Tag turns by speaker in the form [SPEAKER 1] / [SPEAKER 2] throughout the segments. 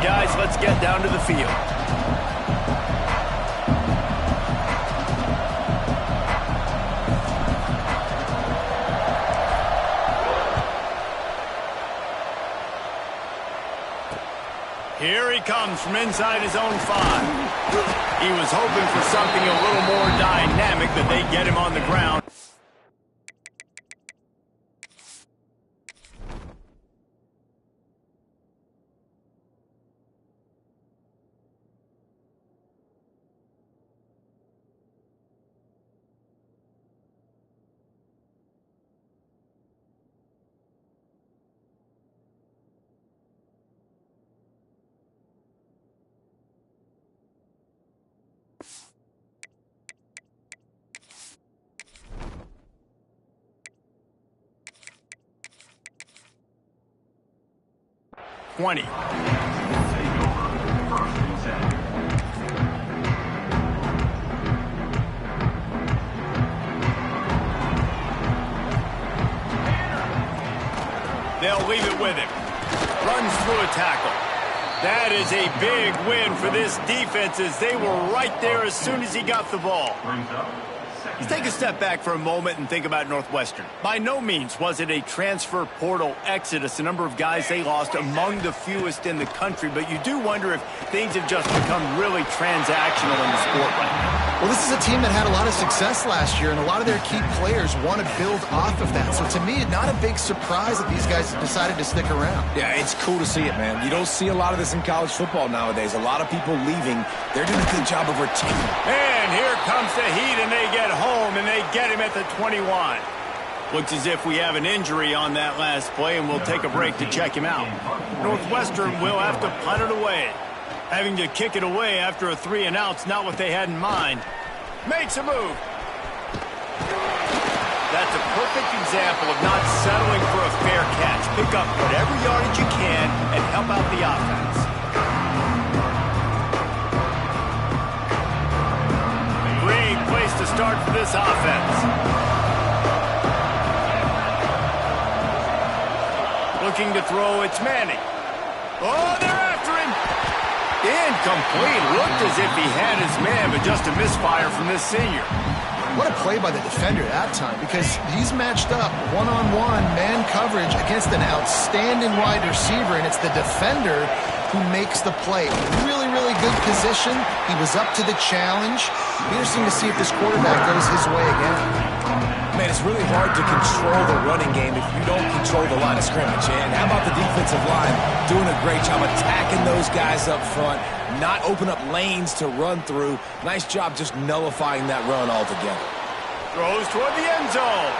[SPEAKER 1] guys, let's get down to the field. Here he comes from inside his own 5. He was hoping for something a little more dynamic, that they get him on the ground. They'll leave it with him. Runs through a tackle. That is a big win for this defense, as they were right there as soon as he got the ball. Let's take a step back for a moment and think about Northwestern. By no means was it a transfer portal exodus. The number of guys they lost among the fewest in the country, but you do wonder if things have just become really transactional in the sport right now.
[SPEAKER 2] Well, this is a team that had a lot of success last year, and a lot of their key players want to build off of that. So to me, not a big surprise that these guys decided to stick around.
[SPEAKER 3] Yeah, it's cool to see it, man. You don't see a lot of this in college football nowadays. A lot of people leaving. They're doing a good job of retaining.
[SPEAKER 1] And here comes the heat, and they get home, and they get him at the 21. Looks as if we have an injury on that last play, and we'll take a break to check him out. Northwestern will have to punt it away. Having to kick it away after a 3-and-out's not what they had in mind. Makes a move. That's a perfect example of not settling for a fair catch. Pick up whatever yardage you can and help out the offense. Great place to start for this offense. Looking to throw, it's Manning. Oh, they're after him. Incomplete. Looked as if he had his man, but just a misfire from this senior.
[SPEAKER 2] What a play by the defender that time, because he's matched up one-on-one man coverage against an outstanding wide receiver, and it's the defender who makes the play. Really, really good position. He was up to the challenge. Interesting to see if this quarterback goes his way again.
[SPEAKER 3] Man, it's really hard to control the running game if you don't control the line of scrimmage. And how about the defensive line doing a great job attacking those guys up front, not open up lanes to run through. Nice job just nullifying that run altogether.
[SPEAKER 1] Throws toward the end zone.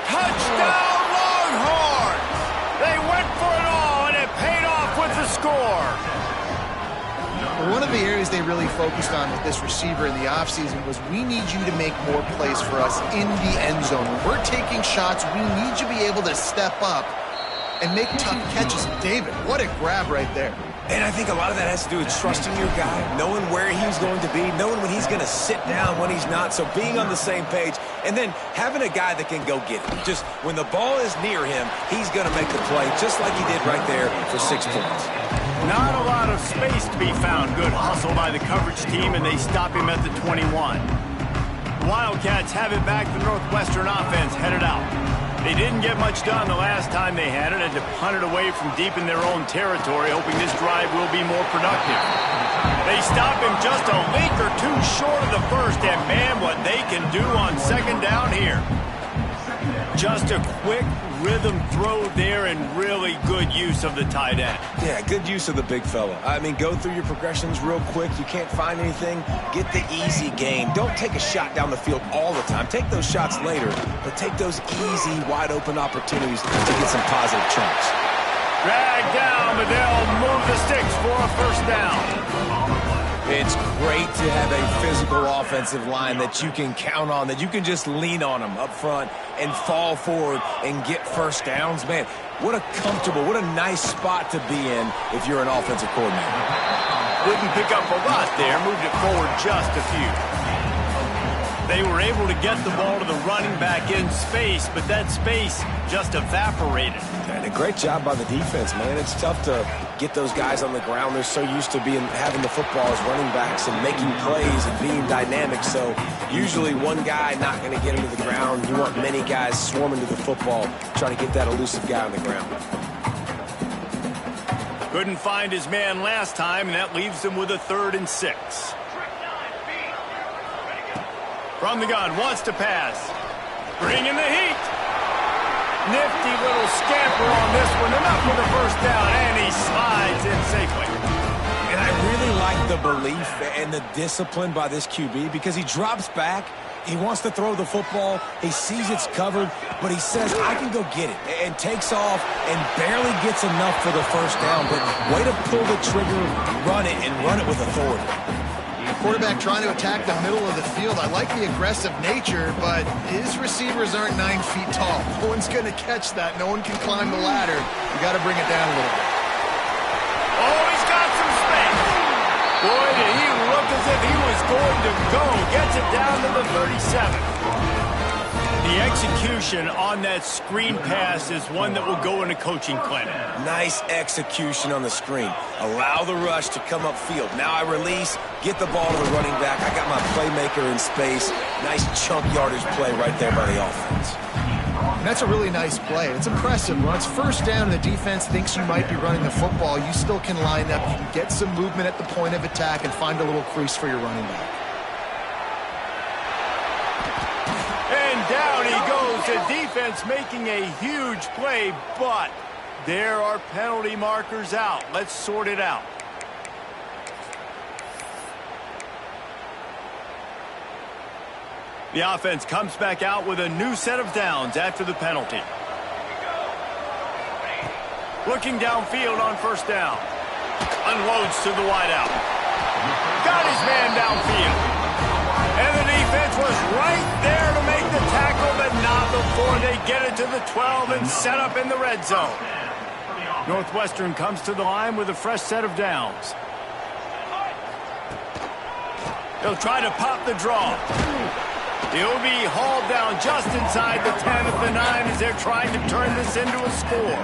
[SPEAKER 1] Touchdown, Longhorns! They went for it all, and it paid off with the score.
[SPEAKER 2] One of the areas they really focused on with this receiver in the offseason was, we need you to make more plays for us in the end zone. When we're taking shots, we need you to be able to step up and make tough catches. David, what a grab right there.
[SPEAKER 3] And I think a lot of that has to do with trusting your guy, knowing where he's going to be, knowing when he's going to sit down, when he's not, so being on the same page, and then having a guy that can go get it. Just when the ball is near him, he's going to make the play, just like he did right there for 6 points.
[SPEAKER 1] Not a lot of space to be found. Good hustle by the coverage team, and they stop him at the 21. The Wildcats have it back. The Northwestern offense headed out. They didn't get much done the last time they had it, and to punt it away from deep in their own territory, hoping this drive will be more productive. They stop him just a link or two short of the first, and man, what they can do on second down here. Just a quick rhythm throw there, and really good use of the tight end.
[SPEAKER 3] Yeah, good use of the big fella. I mean, go through your progressions real quick. You can't find anything, get the easy gain. Don't take a shot down the field all the time. Take those shots later, but take those easy, wide-open opportunities to get some positive chunks.
[SPEAKER 1] Drag down, but they'll move the sticks for a first down.
[SPEAKER 3] It's great to have a physical offensive line that you can count on, that you can just lean on them up front and fall forward and get first downs. Man, what a comfortable, what a nice spot to be in if you're an offensive coordinator.
[SPEAKER 1] Didn't pick up a lot there, moved it forward just a few. They were able to get the ball to the running back in space, but that space just evaporated.
[SPEAKER 3] And a great job by the defense, man. It's tough to get those guys on the ground. They're so used to having the football as running backs and making plays and being dynamic. So usually one guy not going to get him to the ground. You want many guys swarming to the football, trying to get that elusive guy on the ground.
[SPEAKER 1] Couldn't find his man last time, and that leaves him with a 3rd and 6. From the gun, wants to pass. Bring in the heat. Nifty little scamper on this one. Enough for the first down, and he slides in safely.
[SPEAKER 3] And I really like the belief and the discipline by this QB because he drops back. He wants to throw the football. He sees it's covered, but he says, I can go get it, and takes off and barely gets enough for the first down. But way to pull the trigger, run it, and run it with authority.
[SPEAKER 2] Quarterback trying to attack the middle of the field. I like the aggressive nature, but his receivers aren't 9 feet tall. No one's going to catch that. No one can climb the ladder. You got to bring it down a little bit.
[SPEAKER 1] Oh, he's got some space. Boy, did he look as if he was going to go. Gets it down to the 37. The execution on that screen pass is one that will go in a coaching clinic.
[SPEAKER 3] Nice execution on the screen. Allow the rush to come upfield. Now I release, get the ball to the running back. I got my playmaker in space. Nice chunk yardage play right there by the offense.
[SPEAKER 2] And that's a really nice play. It's impressive. When it's first down and the defense thinks you might be running the football, you still can line up. You can get some movement at the point of attack and find a little crease for your running back.
[SPEAKER 1] And down he goes. The defense making a huge play, but there are penalty markers out. Let's sort it out. The offense comes back out with a new set of downs after the penalty. Looking downfield on first down. Unloads to the wideout. Got his man downfield. And the defense was right there to make the tackle, but not before they get it to the 12 and set up in the red zone. Northwestern comes to the line with a fresh set of downs. They'll try to pop the draw. He'll be hauled down just inside the 10 of the 9 as they're trying to turn this into a score.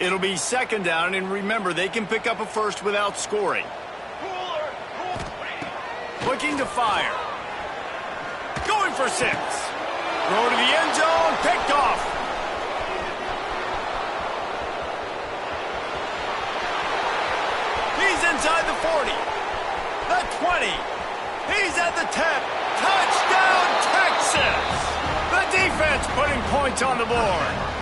[SPEAKER 1] It'll be second down, and remember, they can pick up a first without scoring. Looking to fire. Going for 6. Throw to the end zone, picked off. He's inside the 40. The 20. He's at the 10. Touchdown, Texas! The defense putting points on the board.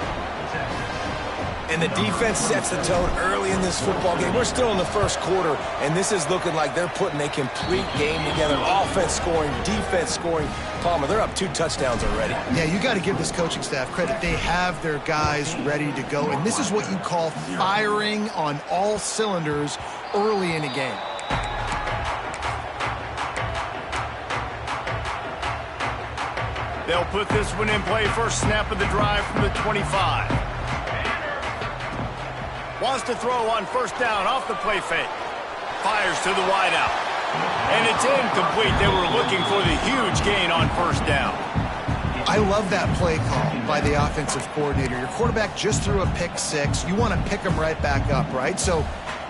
[SPEAKER 3] And the defense sets the tone early in this football game. We're still in the first quarter, and this is looking like they're putting a complete game together. Offense scoring, defense scoring. Palmer, they're up 2 touchdowns already.
[SPEAKER 2] Yeah, you got to give this coaching staff credit. They have their guys ready to go, and this is what you call firing on all cylinders early in a game.
[SPEAKER 1] They'll put this one in play. First snap of the drive from the 25. Wants to throw on first down off the play fake. Fires to the wideout. And it's incomplete. They were looking for the huge gain on first down.
[SPEAKER 2] I love that play call by the offensive coordinator. Your quarterback just threw a pick 6. You want to pick him right back up, right? So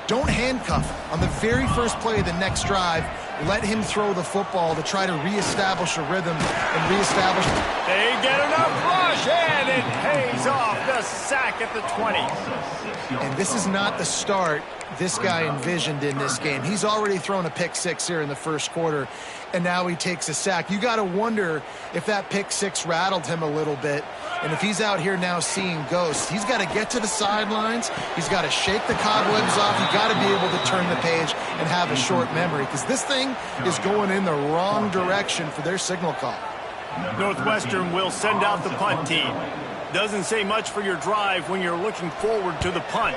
[SPEAKER 2] don't handcuff him. On the very first play of the next drive, let him throw the football to try to reestablish a rhythm and reestablish.
[SPEAKER 1] They get enough rush, and it pays off. The sack at the 20.
[SPEAKER 2] And this is not the start this guy envisioned in this game. He's already thrown a pick 6 here in the first quarter, and now he takes a sack. You got to wonder if that pick 6 rattled him a little bit. And if he's out here now seeing ghosts, he's got to get to the sidelines. He's got to shake the cobwebs off. He's got to be able to turn the page and have a short memory, because this thing is going in the wrong direction for their signal call.
[SPEAKER 1] Northwestern will send out the punt team. Doesn't say much for your drive when you're looking forward to the punt.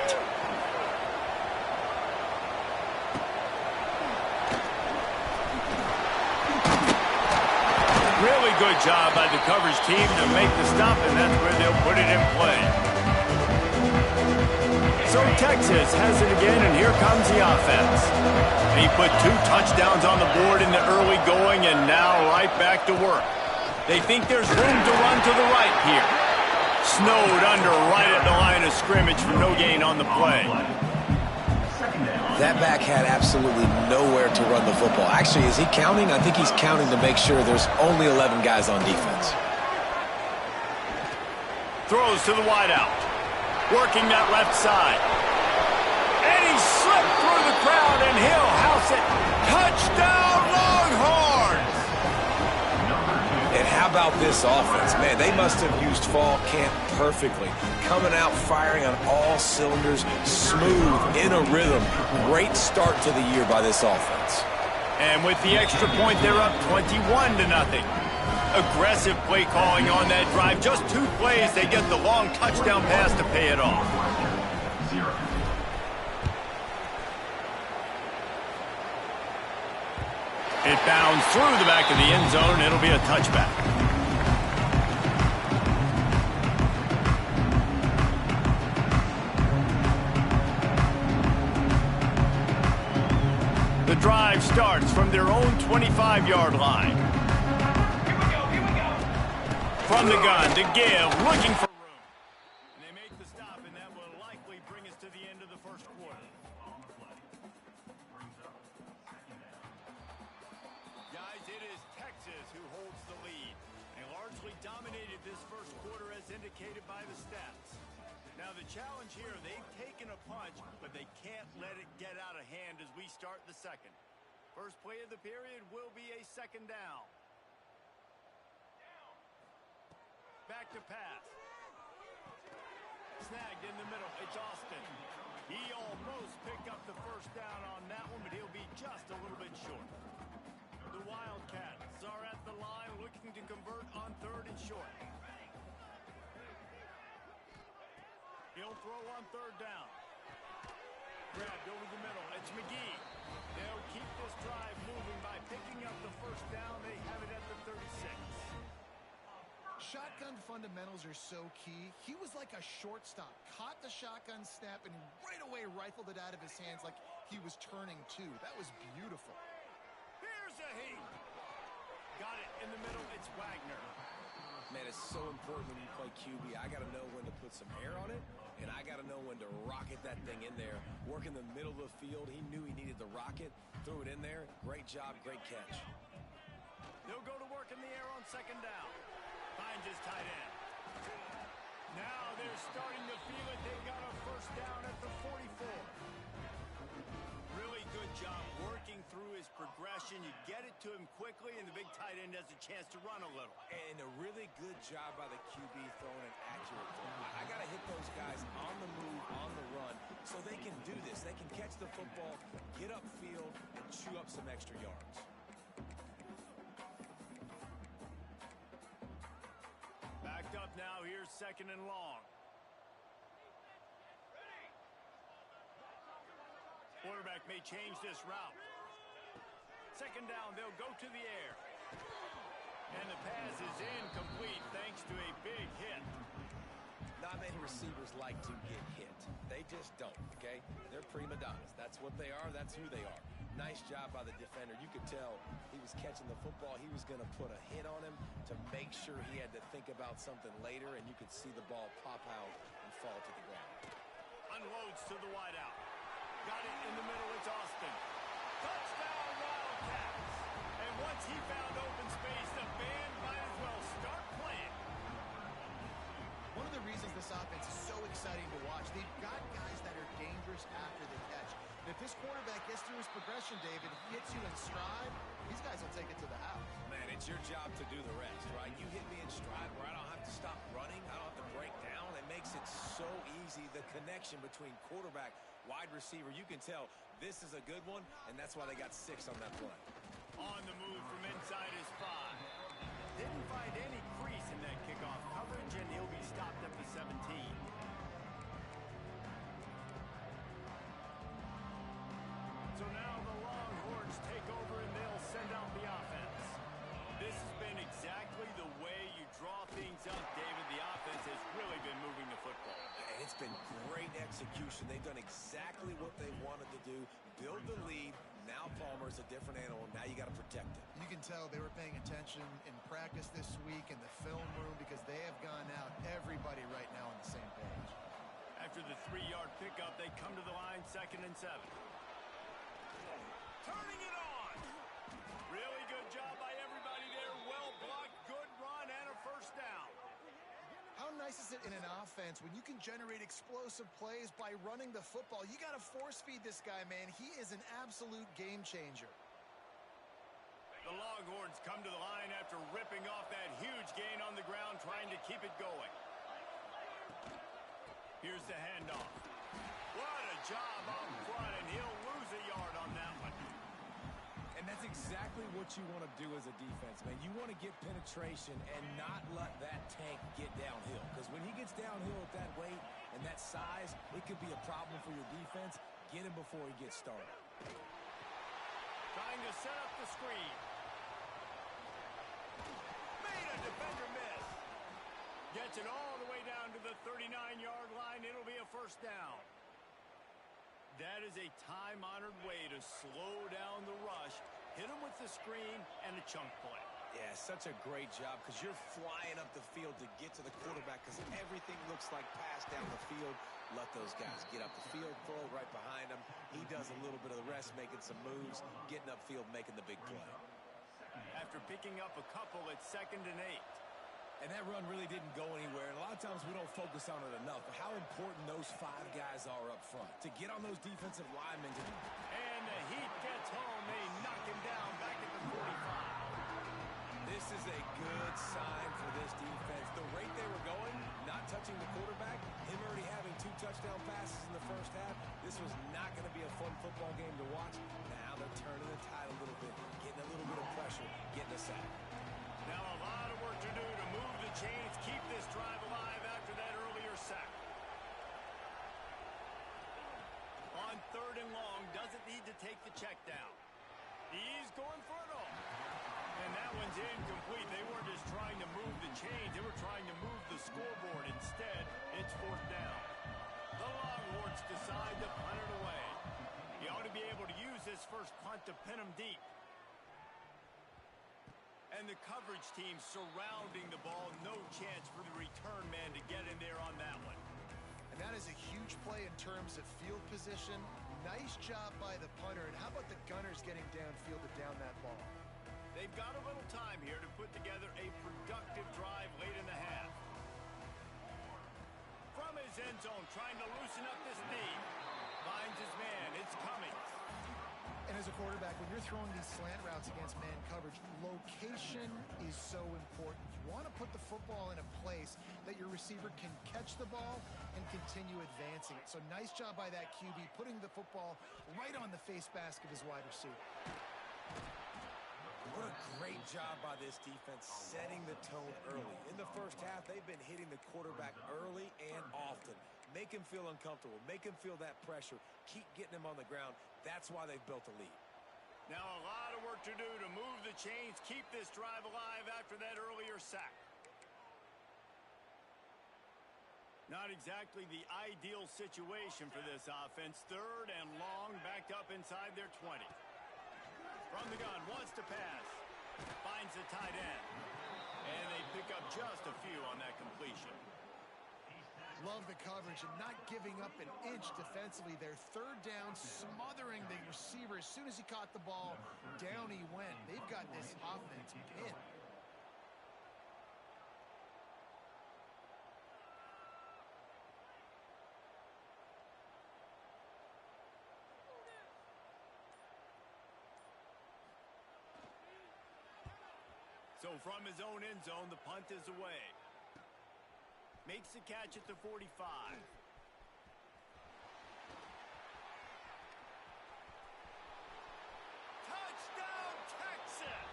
[SPEAKER 1] Really good job by the coverage team to make the stop, and that's where they'll put it in play. So Texas has it again, and here comes the offense. He put 2 touchdowns on the board in the early going, and now right back to work. They think there's room to run to the right here. Snowed under right at the line of scrimmage for no gain on the play.
[SPEAKER 3] That back had absolutely nowhere to run the football. Actually, is he counting? I think he's counting to make sure there's only 11 guys on defense.
[SPEAKER 1] Throws to the wideout. Working that left side. And he slipped through the crowd, and he'll house it. Touchdown, Longhorns!
[SPEAKER 3] And how about this offense? Man, they must have used fall camp perfectly. Coming out firing on all cylinders, smooth, in a rhythm. Great start to the year by this offense.
[SPEAKER 1] And with the extra point, they're up 21-0. Aggressive play calling on that drive. Just 2 plays, they get the long touchdown pass to pay it off. It bounds through the back of the end zone. It'll be a touchback. The drive starts from their own 25-yard line. From the gun to give, looking for room. And they make the stop, and that will likely bring us to the end of the first quarter. Guys, it is Texas who holds the lead and largely dominated this first quarter as indicated by the stats. Now the challenge here, they've taken a punch, but they can't let it get out of hand as we start the second. First play of the period will be a second down. Back to pass. Snagged in the middle. It's Austin. He almost picked up the first down on that one, but he'll be just a little bit short. The Wildcats are at the line looking to convert on 3rd and short. He'll throw on 3rd down. Grabbed over the middle. It's McGee. They'll keep this drive moving by picking up the first down. They have it at the 36.
[SPEAKER 2] Shotgun fundamentals are so key. He was like a shortstop. Caught the shotgun snap and right away rifled it out of his hands like he was turning too. That was beautiful.
[SPEAKER 1] Here's a heat. Got it in the middle. It's Wagner.
[SPEAKER 3] Man, it's so important when you play QB. I got to know when to put some air on it, and I got to know when to rocket that thing in there. Work in the middle of the field. He knew he needed the rocket. Threw it in there. Great job, great catch.
[SPEAKER 1] They'll go to work in the air on 2nd down. Finds his tight end. Now they're starting to feel it. They've got a first down at the 44. Really good job working through his progression. You get it to him quickly, and the big tight end has a chance to run a little.
[SPEAKER 3] And a really good job by the QB throwing an accurate throw. I got to hit those guys on the move, on the run, so they can do this. They can catch the football, get upfield, and chew up some extra yards.
[SPEAKER 1] Backed up now. Here's 2nd and long. Quarterback may change this route. 2nd down, they'll go to the air. And the pass is incomplete thanks to a big hit.
[SPEAKER 3] Not many receivers like to get hit. They just don't, okay? They're prima donnas. That's what they are. That's who they are. Nice job by the defender. You could tell he was catching the football. He was going to put a hit on him to make sure he had to think about something later, and you could see the ball pop out and fall to the ground.
[SPEAKER 1] Unloads to the wideout. Got it in the middle. It's Austin. Touchdown, Wildcats. And once he found open space, the band might as well start playing.
[SPEAKER 2] One of the reasons this offense is so exciting to watch, they've got guys that are dangerous after the catch. And if this quarterback gets through his progression, David, hits you in stride, these guys will take it to the house.
[SPEAKER 3] Man, it's your job to do the rest, right? You hit me in stride where I don't have to stop running. I don't have to break down. It makes it so easy. The connection between quarterback, wide receiver, you can tell this is a good one, and that's why they got 6 on that play.
[SPEAKER 1] On the move from inside his 5. Didn't find any crease in that kickoff coverage, and he'll be stopped at the 17. So now the Longhorns take over, and they'll send out the offense. This has been exactly
[SPEAKER 3] It's been great execution. They've done exactly what they wanted to do, build the lead. Now Palmer's a different animal. Now you got to protect it.
[SPEAKER 2] You can tell they were paying attention in practice this week in the film room because they have gone out, everybody right now on the same page.
[SPEAKER 1] After the 3-yard pickup, they come to the line 2nd and 7. Turning it on. Really good job by everybody there. Well blocked, good run, and a first down.
[SPEAKER 2] How nice is it in an offense when you can generate explosive plays by running the football? You got to force feed this guy, man. He is an absolute game changer.
[SPEAKER 1] The Longhorns come to the line after ripping off that huge gain on the ground, trying to keep it going. Here's the handoff. What a job up front, and he'll lose a yard on that one.
[SPEAKER 3] And that's exactly what you want to do as a defense, man. You want to get penetration and not let that tank get downhill. Because when he gets downhill at that weight and that size, it could be a problem for your defense. Get him before he gets started.
[SPEAKER 1] Trying to set up the screen. Made a defender miss. Gets it all the way down to the 39-yard line. It'll be a first down. That is a time-honored way to slow down the rush, hit him with the screen, and a chunk play.
[SPEAKER 3] Yeah, such a great job because you're flying up the field to get to the quarterback because everything looks like pass down the field. Let those guys get up the field, throw it right behind him. He does a little bit of the rest, making some moves, getting upfield, making the big play.
[SPEAKER 1] After picking up a couple at 2nd and 8.
[SPEAKER 3] And that run really didn't go anywhere. And a lot of times we don't focus on it enough. But how important those 5 guys are up front to get on those defensive linemen.
[SPEAKER 1] And the heat gets home. They knock him down back at the 45.
[SPEAKER 3] This is a good sign for this defense. The rate they were going, not touching the quarterback, him already having 2 touchdown passes in the first half, this was not going to be a fun football game to watch. Now they're turning the tide a little bit, getting a little bit of pressure, getting a sack.
[SPEAKER 1] Now a lot of work to do to move the chains, keep this drive alive after that earlier sack. On 3rd and long, doesn't need to take the check down. He's going for it all. And that one's incomplete. They weren't just trying to move the chains, they were trying to move the scoreboard. Instead, it's 4th down. The Longhorns decide to punt it away. He ought to be able to use this first punt to pin him deep. And the coverage team surrounding the ball. No chance for the return man to get in there on that one.
[SPEAKER 2] And that is a huge play in terms of field position. Nice job by the punter. And how about the gunners getting downfield to down that ball?
[SPEAKER 1] They've got a little time here to put together a productive drive late in the half. From his end zone, trying to loosen up this knee. Finds his man. It's coming.
[SPEAKER 2] And as a quarterback, when you're throwing these slant routes against man coverage, location is so important. You want to put the football in a place that your receiver can catch the ball and continue advancing it. So nice job by that QB, putting the football right on the face mask of his wide receiver.
[SPEAKER 3] What a great job by this defense setting the tone early. In the first half, they've been hitting the quarterback early and often. Make him feel uncomfortable. Make him feel that pressure. Keep getting him on the ground. That's why they've built a lead.
[SPEAKER 1] Now a lot of work to do to move the chains, keep this drive alive after that earlier sack. Not exactly the ideal situation for this offense. 3rd and long, backed up inside their 20. From the gun, wants to pass. Finds the tight end. And they pick up just a few on that completion.
[SPEAKER 2] Love the coverage and not giving up an inch defensively. Their 3rd down, smothering the receiver. As soon as he caught the ball, down he went. They've got this offense pinned.
[SPEAKER 1] So from his own end zone, the punt is away. Makes the catch at the 45. Touchdown, Texas!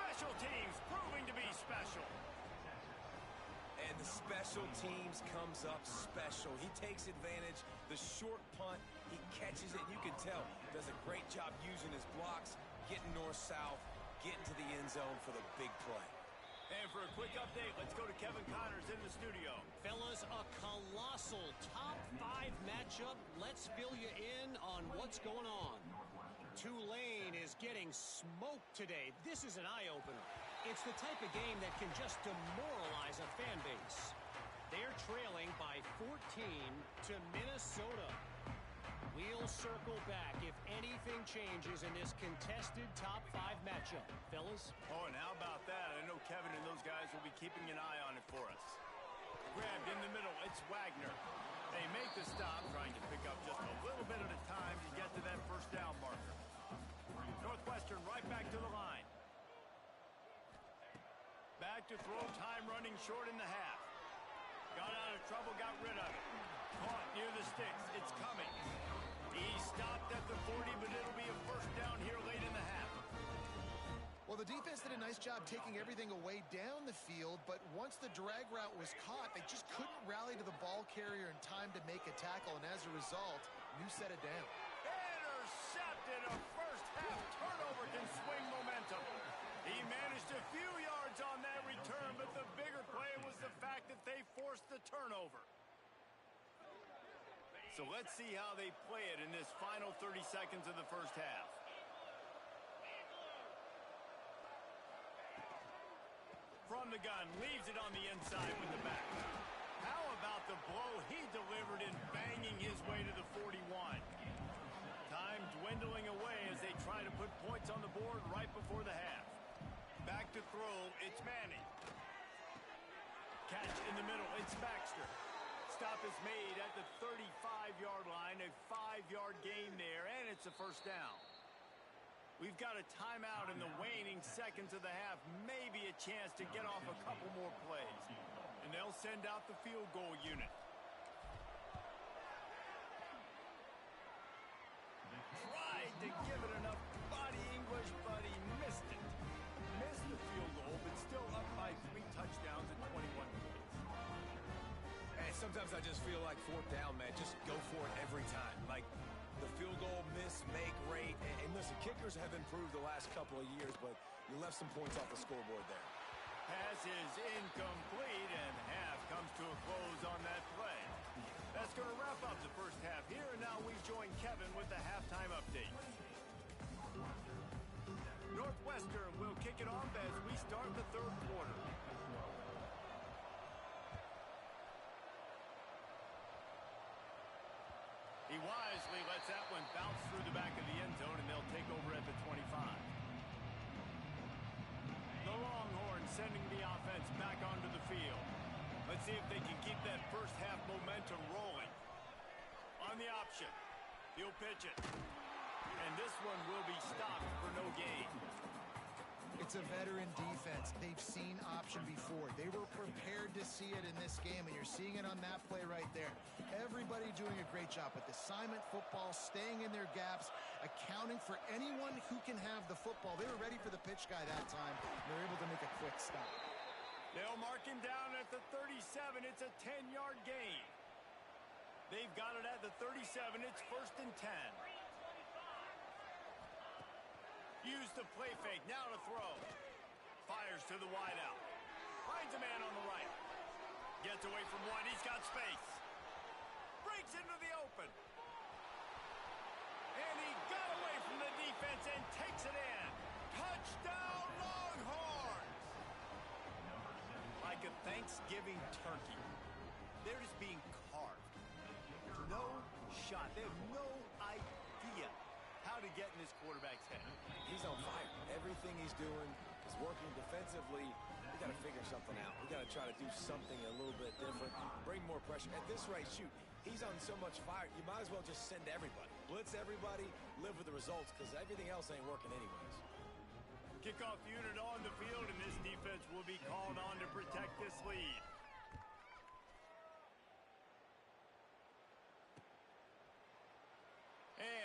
[SPEAKER 1] Special teams proving to be special.
[SPEAKER 3] And the special teams comes up special. He takes advantage. The short punt, he catches it. You can tell, does a great job using his blocks, getting north-south, getting to the end zone for the big play.
[SPEAKER 1] And for a quick update, let's go to Kevin Connors in the studio.
[SPEAKER 4] Fellas, a colossal top 5 matchup. Let's fill you in on what's going on. Tulane is getting smoked today. This is an eye-opener. It's the type of game that can just demoralize a fan base. They're trailing by 14 to Minnesota. We'll circle back if anything changes in this contested top 5 matchup. Fellas?
[SPEAKER 1] Oh, and how about that? I know Kevin and those guys will be keeping an eye on it for us. Grabbed in the middle, it's Wagner. They make the stop, trying to pick up just a little bit at a time to get to that first down marker. Northwestern right back to the line. Back to throw, time running short in the half. Got out of trouble, got rid of it. Caught near the sticks, it's coming. He stopped at the 40, but it'll be a first down here late in the half.
[SPEAKER 2] Well, the defense did a nice job taking everything away down the field, but once the drag route was caught, they just couldn't rally to the ball carrier in time to make a tackle, and as a result, you set it down.
[SPEAKER 1] Intercepted. A first half turnover can swing momentum. He managed a few yards on that return, but the bigger play was the fact that they forced the turnover. So let's see how they play it in this final 30 seconds of the first half. From the gun, leaves it on the inside with the back. How about the blow he delivered in banging his way to the 41? Time dwindling away as they try to put points on the board right before the half. Back to throw, it's Manning. Catch in the middle, it's Baxter. Stop is made at the 35-yard line, a 5-yard gain there, and it's a first down. We've got a timeout in the waning seconds of the half, maybe a chance to get off a couple more plays. And they'll send out the field goal unit. Tried to give it enough body English, but he missed it. Missed the field goal, but still up by 3 touchdowns and 21 points.
[SPEAKER 3] And sometimes I just feel like fourth down, man. Just go for it every time. Like the field goal miss, make rate. And listen, kickers have improved the last couple of years, but you left some points off the scoreboard there.
[SPEAKER 1] Pass is incomplete, and half comes to a close on that play. That's going to wrap up the first half here, and now we join Kevin with the halftime update. Northwestern will kick it off as we start the third quarter. He wisely lets that one bounce through the back of the end zone, and they'll take over at the 25. The Longhorns sending the offense back onto the field. Let's see if they can keep that first half momentum rolling. On the option, he'll pitch it. And this one will be stopped for no gain.
[SPEAKER 2] It's a veteran defense. They've seen option before. They were prepared to see it in this game, and you're seeing it on that play right there. Everybody doing a great job with assignment football, staying in their gaps, accounting for anyone who can have the football. They were ready for the pitch guy that time. They're able to make a quick stop.
[SPEAKER 1] They'll mark him down at the 37. It's a 10-yard gain. They've got it at the 37. It's 1st and 10. Use the play fake, now to throw. Fires to the wideout. Finds a man on the right. Gets away from one, he's got space. Breaks into the open. And he got away from the defense and takes it in. Touchdown, Longhorns! Like a Thanksgiving turkey. They're just being carved. No shot. They have no idea how to get in this quarterback's head.
[SPEAKER 3] He's on fire. Everything he's doing is working defensively. We got to figure something out. We got to try to do something a little bit different, bring more pressure. At this rate, shoot, he's on so much fire, you might as well just send everybody. Blitz everybody, live with the results, because everything else ain't working anyways.
[SPEAKER 1] Kickoff unit on the field, and this defense will be called on to protect this lead.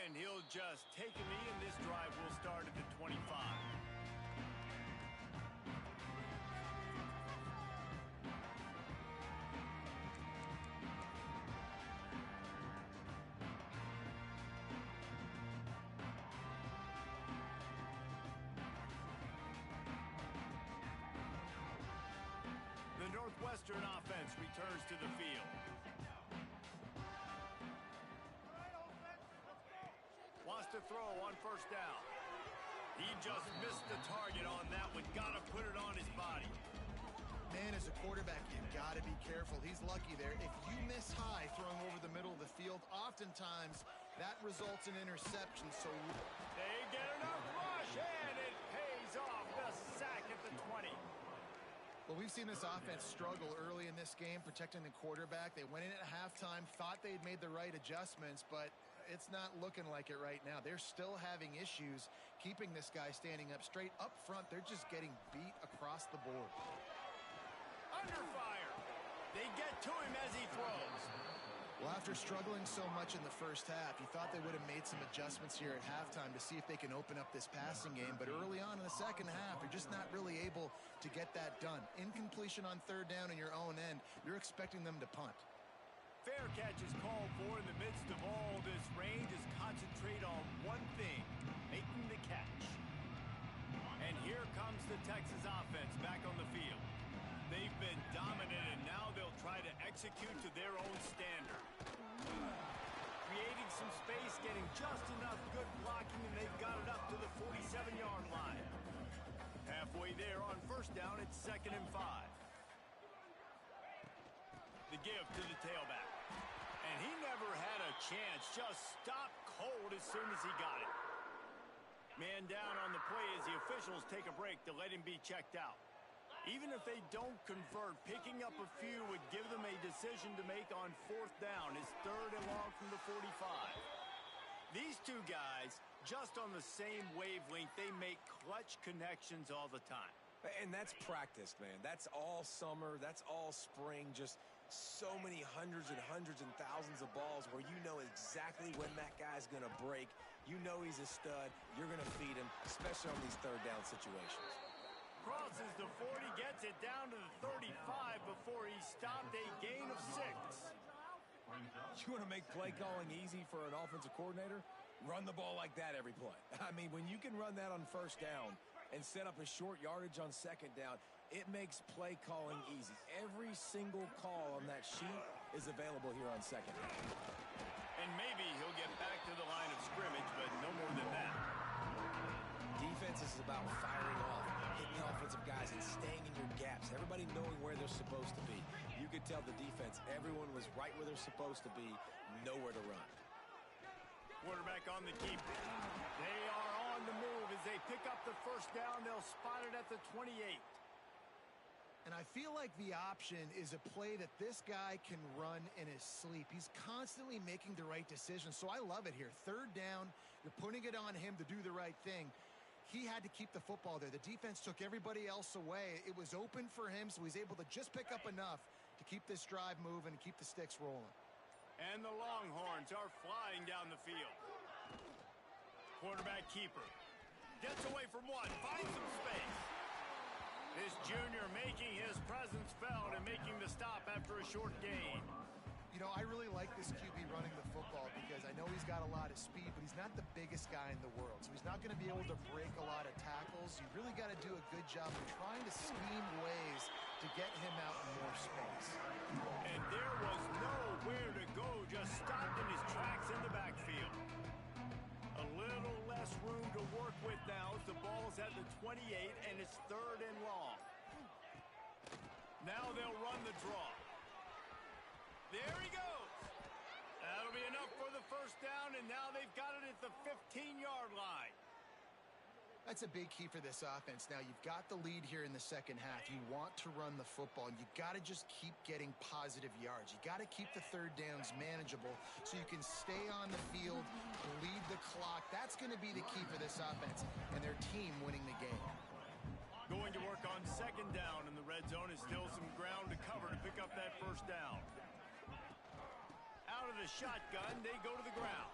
[SPEAKER 1] And he'll just take a knee, and this drive will start at the 25. Northwestern offense returns to the field. Wants to throw on first down. He just missed the target on that one. Got to put it on his body.
[SPEAKER 2] Man, as a quarterback, you've got to be careful. He's lucky there. If you miss high throwing over the middle of the field, oftentimes that results in interception. So
[SPEAKER 1] they get enough rush, and it pays off. The sack at the 20.
[SPEAKER 2] Well, we've seen this offense struggle early in this game, protecting the quarterback. They went in at halftime, thought they'd made the right adjustments, but it's not looking like it right now. They're still having issues keeping this guy standing up straight. Up front, they're just getting beat across the board.
[SPEAKER 1] Under fire. They get to him as he throws.
[SPEAKER 2] Well, after struggling so much in the first half, you thought they would have made some adjustments here at halftime to see if they can open up this passing game. But early on in the second half, you're just not really able to get that done. Incompletion on third down in your own end, you're expecting them to punt.
[SPEAKER 1] Fair catch is called for in the midst of all this rain. Just concentrate on one thing, making the catch. And here comes the Texas offense back on the field. They've been dominant, and now they'll try to execute to their own standard. Creating some space, getting just enough good blocking, and they've got it up to the 47-yard line. Halfway there on first down, it's 2nd and 5. The give to the tailback. And he never had a chance, just stopped cold as soon as he got it. Man down on the play as the officials take a break to let him be checked out. Even if they don't convert, picking up a few would give them a decision to make on 4th down. It's 3rd and long from the 45. These two guys, just on the same wavelength, they make clutch connections all the time.
[SPEAKER 3] And that's practice, man. That's all summer. That's all spring. Just so many hundreds and hundreds and thousands of balls where you know exactly when that guy's going to break. You know he's a stud. You're going to feed him, especially on these 3rd down situations.
[SPEAKER 1] Crosses the 40, gets it down to the 35 before he stopped, a gain of 6.
[SPEAKER 3] You want to make play calling easy for an offensive coordinator? Run the ball like that every play. I mean, when you can run that on first down and set up a short yardage on 2nd down, it makes play calling easy. Every single call on that sheet is available here on 2nd down.
[SPEAKER 1] And maybe he'll get back to the line of scrimmage, but no more than that.
[SPEAKER 3] Defense is about firing off, hitting the offensive guys, and staying in your gaps. Everybody knowing where they're supposed to be. You could tell the defense, everyone was right where they're supposed to be, nowhere to run.
[SPEAKER 1] Quarterback on the keeper. They are on the move as they pick up the first down. They'll spot it at the 28.
[SPEAKER 2] And I feel like the option is a play that this guy can run in his sleep. He's constantly making the right decision, so I love it here. 3rd down, you're putting it on him to do the right thing. He had to keep the football there. The defense took everybody else away. It was open for him, so he's able to just pick up enough to keep this drive moving and keep the sticks rolling.
[SPEAKER 1] And the Longhorns are flying down the field. Quarterback keeper. Gets away from one, finds some space. This junior making his presence felt and making the stop after a short gain.
[SPEAKER 2] You know, I really like this QB running the football because I know he's got a lot of speed, but he's not the biggest guy in the world. So he's not going to be able to break a lot of tackles. You really got to do a good job of trying to scheme ways to get him out in more space.
[SPEAKER 1] And there was nowhere to go, just stopped in his tracks in the backfield. A little less room to work with now as the ball's at the 28 and it's 3rd and long. Now they'll run the draw. There he goes. That'll be enough for the first down, and now they've got it at the 15-yard line.
[SPEAKER 2] That's a big key for this offense. Now, you've got the lead here in the second half. You want to run the football, and you got to just keep getting positive yards. You got to keep the 3rd downs manageable so you can stay on the field, lead the clock. That's going to be the key for this offense and their team winning the game.
[SPEAKER 1] Going to work on 2nd down, and the red zone is still some ground to cover to pick up that first down. Out of the shotgun, they go to the ground.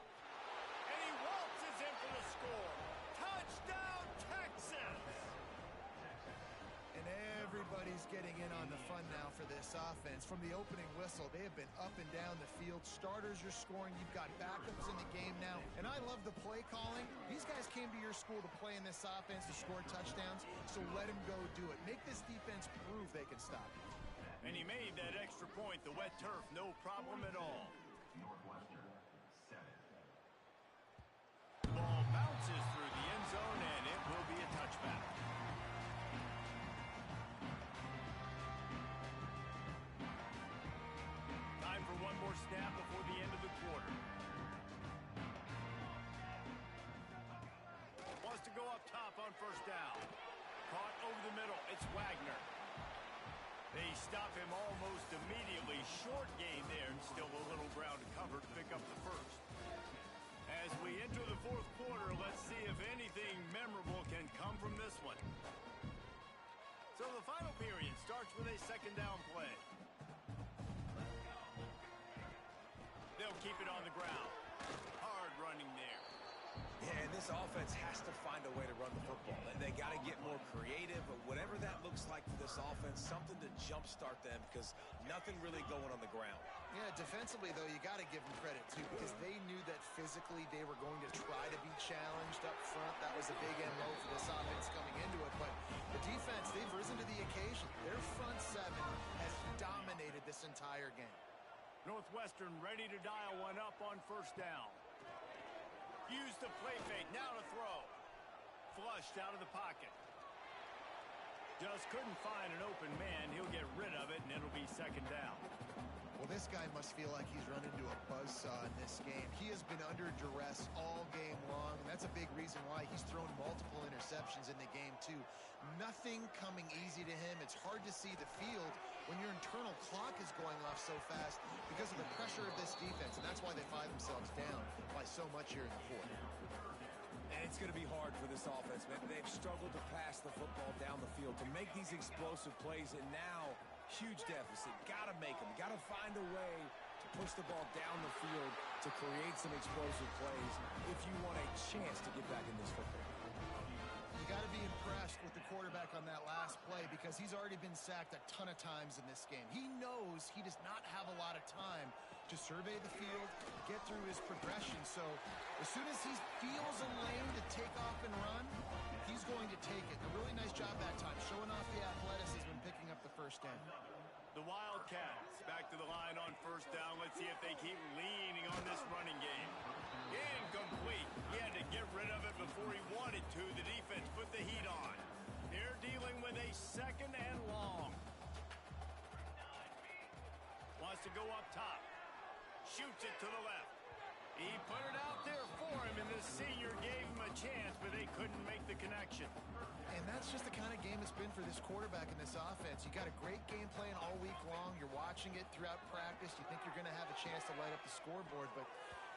[SPEAKER 1] And he waltzes in for the score. Touchdown, Texas!
[SPEAKER 2] And everybody's getting in on the fun now for this offense. From the opening whistle, they have been up and down the field. Starters are scoring. You've got backups in the game now. And I love the play calling. These guys came to your school to play in this offense to score touchdowns, so let them go do it. Make this defense prove they can stop you.
[SPEAKER 1] And he made that extra point. The wet turf, no problem at all. The ball bounces through the end zone, and it will be a touchback. Time for one more snap before the end of the quarter. Wants to go up top on first down. Caught over the middle. It's Wagner. They stop him almost immediately. Short gain there. Still a little ground to cover to pick up the first. As we enter the fourth quarter, let's see if anything memorable can come from this one. So the final period starts with a second down play. They'll keep it on the ground. Hard running there.
[SPEAKER 3] Yeah, and this offense has to find a way to run the football. They got to get more creative, but whatever that looks like for this offense, something to jumpstart them because nothing really going on the ground.
[SPEAKER 2] Yeah, defensively, though, you got to give them credit, too, because they knew that physically they were going to try to be challenged up front. That was a big MO for this offense coming into it, but the defense, they've risen to the occasion. Their front seven has dominated this entire game.
[SPEAKER 1] Northwestern ready to dial one up on first down. Use the play fake, now to throw. Flushed out of the pocket. Just couldn't find an open man. He'll get rid of it, and it'll be second down.
[SPEAKER 2] Well, this guy must feel like he's run into a buzzsaw in this game. He has been under duress all game long, and that's a big reason why he's thrown multiple interceptions in the game, too. Nothing coming easy to him. It's hard to see the field when your internal clock is going off so fast because of the pressure of this defense, and that's why they find themselves down by so much here in the fourth.
[SPEAKER 3] And it's going to be hard for this offense, man. They've struggled to pass the football down the field to make these explosive plays, and now huge deficit. Got to make them. Got to find a way to push the ball down the field to create some explosive plays if you want a chance to get back in this football.
[SPEAKER 2] You got to be impressed with the quarterback on that last play because he's already been sacked a ton of times in this game. He knows he does not have a lot of time to survey the field, get through his progression. So as soon as he feels a lane to take off and run, he's going to take it. A really nice job that time, showing off the athleticism and picking up the first down.
[SPEAKER 1] The Wildcats back to the line on first down. Let's see if they keep leaning on this running game. Incomplete. He had to get rid of it before he wanted to. The defense put the heat on. They're dealing with a second and long. Wants to go up top. Shoots it to the left. He put it out there for him, and the senior gave him a chance, but they couldn't make the connection.
[SPEAKER 2] And that's just the kind of game it's been for this quarterback in this offense. You got a great game plan all week long. You're watching it throughout practice. You think you're going to have a chance to light up the scoreboard, but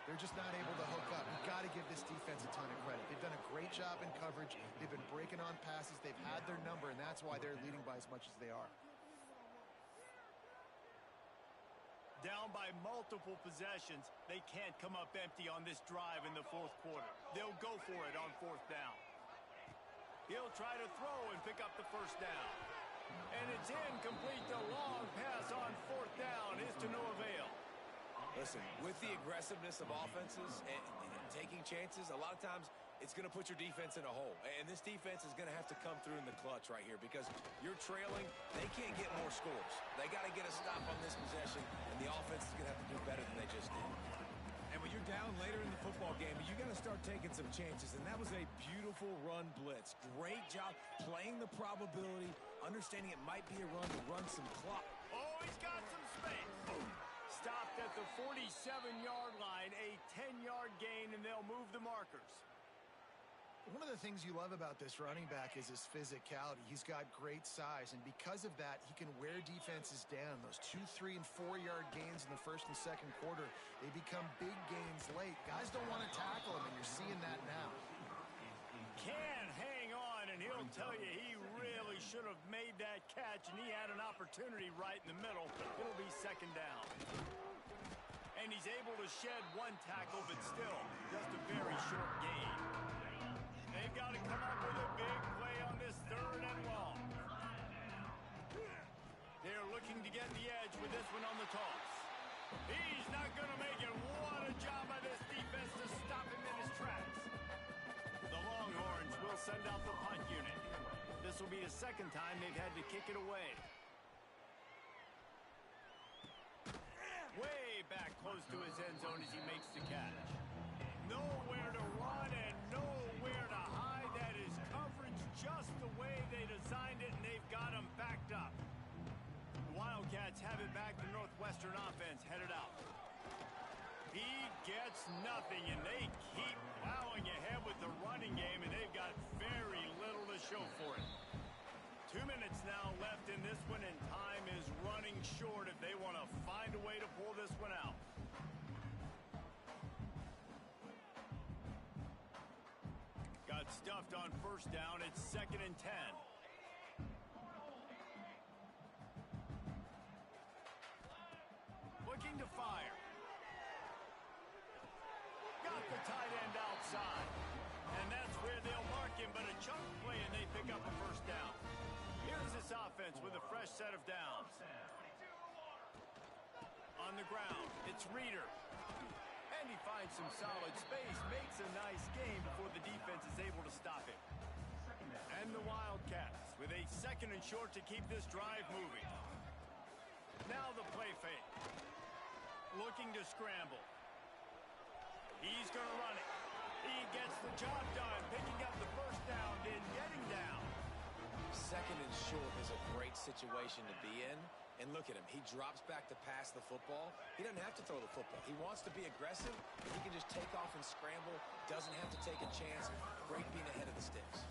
[SPEAKER 2] they're just not able to hook up. You've got to give this defense a ton of credit. They've done a great job in coverage. They've been breaking on passes. They've had their number, and that's why they're leading by as much as they are.
[SPEAKER 1] Down by multiple possessions, they can't come up empty on this drive in the fourth quarter. They'll go for it on fourth down. He'll try to throw and pick up the first down. And it's incomplete. The long pass on fourth down is to no avail.
[SPEAKER 3] Listen, with the aggressiveness of offenses and taking chances, a lot of times it's going to put your defense in a hole. And this defense is going to have to come through in the clutch right here because you're trailing. They can't get more scores. They got to get a stop on this possession, and the offense is going to have to do better than they just did. And when you're down later in the football game, you got to start taking some chances, and that was a beautiful run blitz. Great job playing the probability, understanding it might be a run to run some clock.
[SPEAKER 1] Oh, he's got some space. Stopped at the 47-yard line, a 10-yard gain, and they'll move the markers.
[SPEAKER 2] One of the things you love about this running back is his physicality. He's got great size, and because of that, he can wear defenses down. Those 2, 3, and 4-yard gains in the first and second quarter, they become big gains late. Guys don't want to tackle him, and you're seeing that now.
[SPEAKER 1] Can hang on, and he'll tell you he really should have made that catch, and he had an opportunity right in the middle. It'll be second down. And he's able to shed one tackle, but still just a very short gain. They've got to come up with a big play on this third and long. They're looking to get the edge with this one on the toss. He's not going to make it. What a job by this defense to stop him in his tracks. The Longhorns will send out the punt unit. This will be the second time they've had to kick it away. close to his end zone as he makes the catch. Nowhere to run and nowhere to hide. That is coverage just the way they designed it, and they've got him backed up. The Wildcats have it back. The Northwestern offense headed out. He gets nothing, and they keep plowing ahead with the running game, and they've got very little to show for it. 2 minutes now left in this one, and time is running short if they want to find a way to pull this one out. Got stuffed on first down. It's 2nd and 10. Looking to fire. Got the tight end outside. And that's where they'll mark him, but a chunk play, and they pick up a first down. Here's this offense with a fresh set of downs. On the ground, it's Reeder. And he finds some solid space, makes a nice game before the defense is able to stop him. And the Wildcats with a 2nd and short to keep this drive moving. Now the play fake. Looking to scramble. He's going to run it. He gets the job done, picking up the first down, then getting down.
[SPEAKER 3] 2nd and short is a great situation to be in. And look at him. He drops back to pass the football. He doesn't have to throw the football. He wants to be aggressive. He can just take off and scramble. Doesn't have to take a chance. Great being ahead of the sticks.